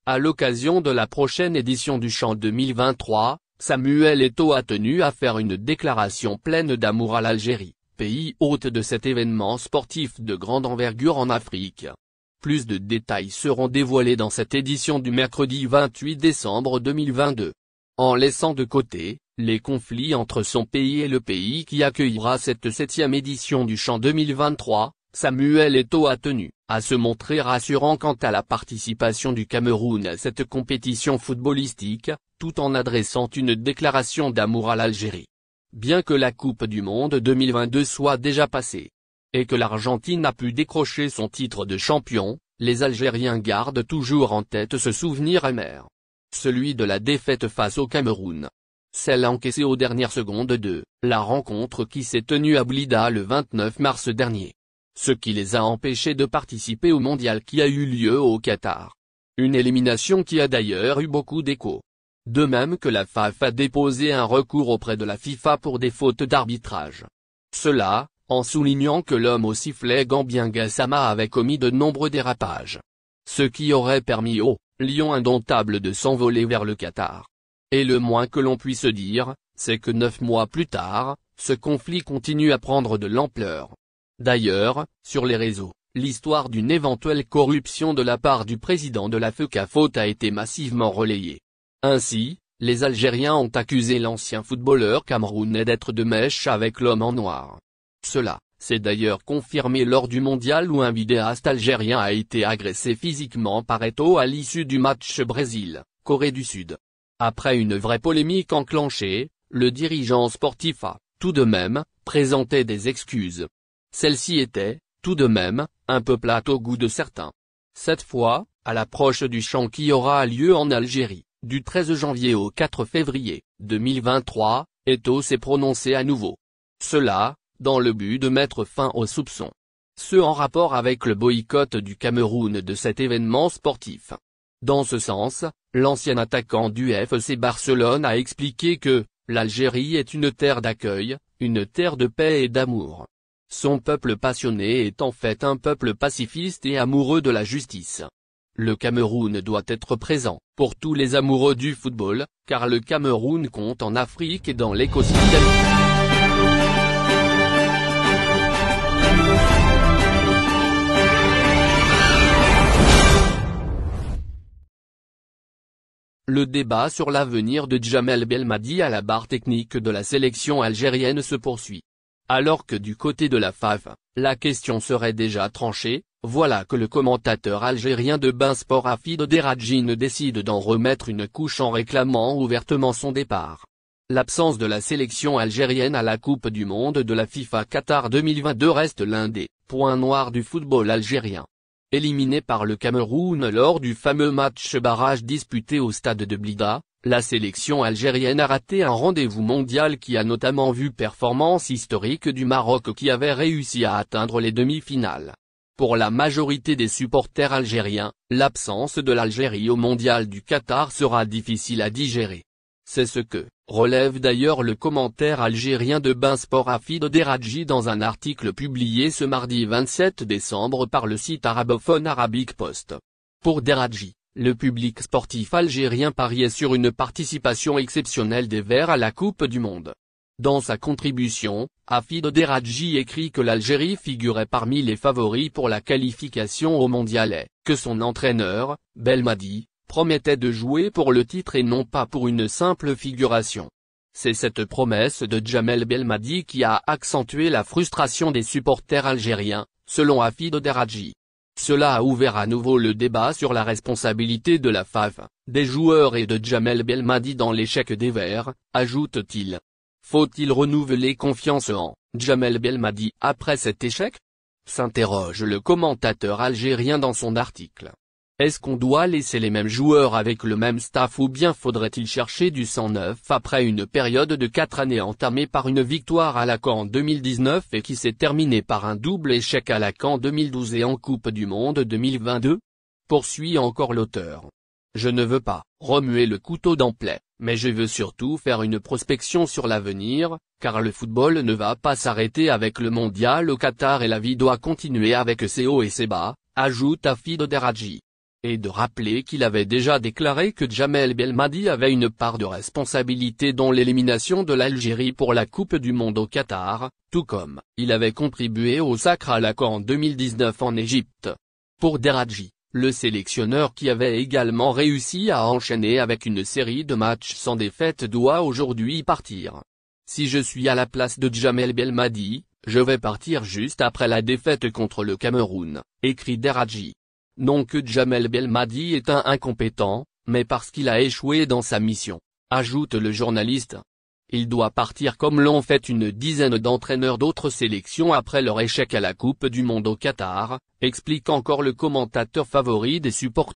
À l'occasion de la prochaine édition du CHAN 2023, Samuel Eto'o a tenu à faire une déclaration pleine d'amour à l'Algérie, pays hôte de cet événement sportif de grande envergure en Afrique. Plus de détails seront dévoilés dans cette édition du mercredi 28 décembre 2022. En laissant de côté les conflits entre son pays et le pays qui accueillera cette 7e édition du CHAN 2023, Samuel Eto'o a tenu à se montrer rassurant quant à la participation du Cameroun à cette compétition footballistique, tout en adressant une déclaration d'amour à l'Algérie. Bien que la Coupe du Monde 2022 soit déjà passée, et que l'Argentine a pu décrocher son titre de champion, les Algériens gardent toujours en tête ce souvenir amer. Celui de la défaite face au Cameroun. Celle encaissée aux dernières secondes de la rencontre qui s'est tenue à Blida le 29 mars dernier. Ce qui les a empêchés de participer au mondial qui a eu lieu au Qatar. Une élimination qui a d'ailleurs eu beaucoup d'écho. De même que la FAF a déposé un recours auprès de la FIFA pour des fautes d'arbitrage. Cela, en soulignant que l'homme au sifflet gambien Gassama avait commis de nombreux dérapages. Ce qui aurait permis au lion indomptable de s'envoler vers le Qatar. Et le moins que l'on puisse dire, c'est que 9 mois plus tard, ce conflit continue à prendre de l'ampleur. D'ailleurs, sur les réseaux, l'histoire d'une éventuelle corruption de la part du président de la FECAFOOT a été massivement relayée. Ainsi, les Algériens ont accusé l'ancien footballeur camerounais d'être de mèche avec l'homme en noir. Cela s'est d'ailleurs confirmé lors du mondial où un vidéaste algérien a été agressé physiquement par Eto'o à l'issue du match Brésil-Corée du Sud. Après une vraie polémique enclenchée, le dirigeant sportif a, tout de même, présenté des excuses. Celle-ci était, tout de même, un peu plate au goût de certains. Cette fois, à l'approche du CHAN qui aura lieu en Algérie, du 13 janvier au 4 février 2023, Eto'o s'est prononcé à nouveau. Cela, dans le but de mettre fin aux soupçons. En rapport avec le boycott du Cameroun de cet événement sportif. Dans ce sens, l'ancien attaquant du FC Barcelone a expliqué que l'Algérie est une terre d'accueil, une terre de paix et d'amour. Son peuple passionné est en fait un peuple pacifiste et amoureux de la justice. Le Cameroun doit être présent pour tous les amoureux du football, car le Cameroun compte en Afrique et dans l'écosystème. Le débat sur l'avenir de Djamel Belmadi à la barre technique de la sélection algérienne se poursuit. Alors que du côté de la FAF, la question serait déjà tranchée, voilà que le commentateur algérien de Bein Sport Hafid Deradjine décide d'en remettre une couche en réclamant ouvertement son départ. L'absence de la sélection algérienne à la Coupe du Monde de la FIFA Qatar 2022 reste l'un des points noirs du football algérien. Éliminée par le Cameroun lors du fameux match barrage disputé au stade de Blida, la sélection algérienne a raté un rendez-vous mondial qui a notamment vu performance historique du Maroc qui avait réussi à atteindre les demi-finales. Pour la majorité des supporters algériens, l'absence de l'Algérie au mondial du Qatar sera difficile à digérer. C'est ce que relève d'ailleurs le commentaire algérien de Bein Sport Hafid Deradji dans un article publié ce mardi 27 décembre par le site arabophone Arabic Post. Pour Deradji, le public sportif algérien pariait sur une participation exceptionnelle des Verts à la Coupe du Monde. Dans sa contribution, Hafid Deradji écrit que l'Algérie figurait parmi les favoris pour la qualification au mondial et que son entraîneur, Belmadi, promettait de jouer pour le titre et non pas pour une simple figuration. C'est cette promesse de Djamel Belmadi qui a accentué la frustration des supporters algériens, selon Hafid Deradji. Cela a ouvert à nouveau le débat sur la responsabilité de la FAF, des joueurs et de Djamel Belmadi dans l'échec des Verts, ajoute-t-il. Faut-il renouveler confiance en Djamel Belmadi après cet échec? S'interroge le commentateur algérien dans son article. Est-ce qu'on doit laisser les mêmes joueurs avec le même staff ou bien faudrait-il chercher du sang neuf après une période de 4 années entamée par une victoire à la CAN 2019 et qui s'est terminée par un double échec à la CAN 2012 et en Coupe du Monde 2022? Poursuit encore l'auteur. Je ne veux pas remuer le couteau dans plaie, mais je veux surtout faire une prospection sur l'avenir, car le football ne va pas s'arrêter avec le mondial au Qatar et la vie doit continuer avec ses hauts et ses bas, ajoute Hafid Deradji. et de rappeler qu'il avait déjà déclaré que Djamel Belmadi avait une part de responsabilité dans l'élimination de l'Algérie pour la Coupe du Monde au Qatar, tout comme il avait contribué au sacre à la CAN en 2019 en Égypte. Pour Deradji, le sélectionneur qui avait également réussi à enchaîner avec une série de matchs sans défaite doit aujourd'hui partir. Si je suis à la place de Djamel Belmadi, je vais partir juste après la défaite contre le Cameroun, écrit Deradji. Non que Djamel Belmadi est un incompétent, mais parce qu'il a échoué dans sa mission, ajoute le journaliste. Il doit partir comme l'ont fait une dizaine d'entraîneurs d'autres sélections après leur échec à la Coupe du Monde au Qatar, explique encore le commentateur favori des supporters.